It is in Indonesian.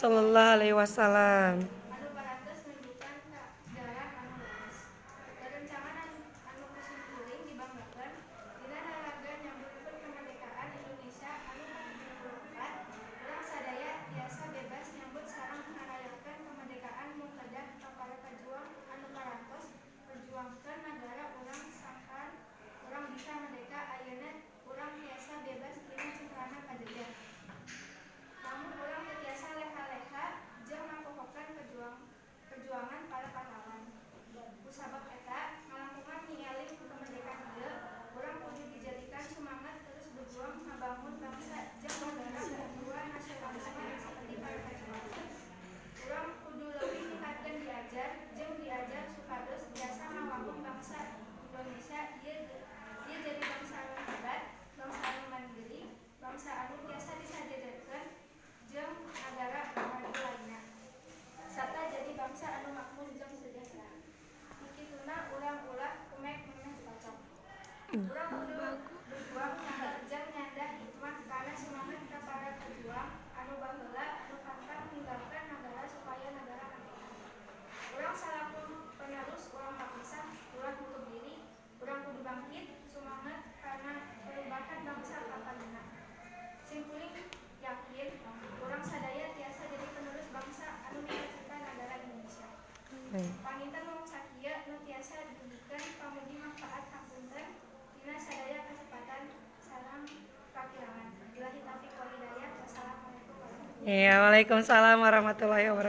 sallallahu alaihi wasallam. Anu parantos nunjukkan jalan anu lurus. Rerencangan anu kusum kuring dibanggakeun dina naraga nyambutkeun kamardikaan Indonesia anu ke-74. Urang sadaya tiasa bebas nyambut sareng ngarayakeun kamardikaan muqaddas ka para pejuang anu parantos perjuangkeun nagara urang sangkan urang bisa merdeka. Ayeuna urang tiasa bebas tina cengkrana kajejah. Namun urang teu tiasa leha-leha jeung ngapohokeun perjuangan para pahlawan. Ku sabab eta ngalangkungan ningali kamardikaan ieu, urang kudu dijadikan sumanget terus berjuang ngabangun bangsa jeung nagara jiwa nasionalisme saperti para pejuang. Urang kudu leuwih ningkatkeun diajar jeung diajar supados biasa ngawangun bangsa Indonesia ieu jadi bangsa anu hebat, bangsa anu mandiri, bangsa anu tiasa disajajakeun jeung nagara maju lainna, sarta jadi bangsa anu makmur jeung sejahtera. Ikituna urang ulah kumek meneh cocok. Urang kudu berjuang jeung nyandah hikmah kana semangat ka para pejuang anu baheula anu pantang ninggalkeun nagara supaya nagara merdeka. Urang salaku penerus urang kapisah ulah nutup diri. Urang kudu bangkit sumanget kana perubahan bangsa kapanina. Simkuring yakin urang sadaya tiasa jadi penerus bangsa anu cita-cita nagara Indonesia. Panginten mung sakieu nu tiasa didugikeun pamugi manfaat hapunten dina sadaya kacepatan sareng kakirangan. Billahi taufiq wal hidayah. Wassalamualaikum warahmatullahi wabarakatuh. Iya, waalaikumsalam warahmatullahi wabarakatuh.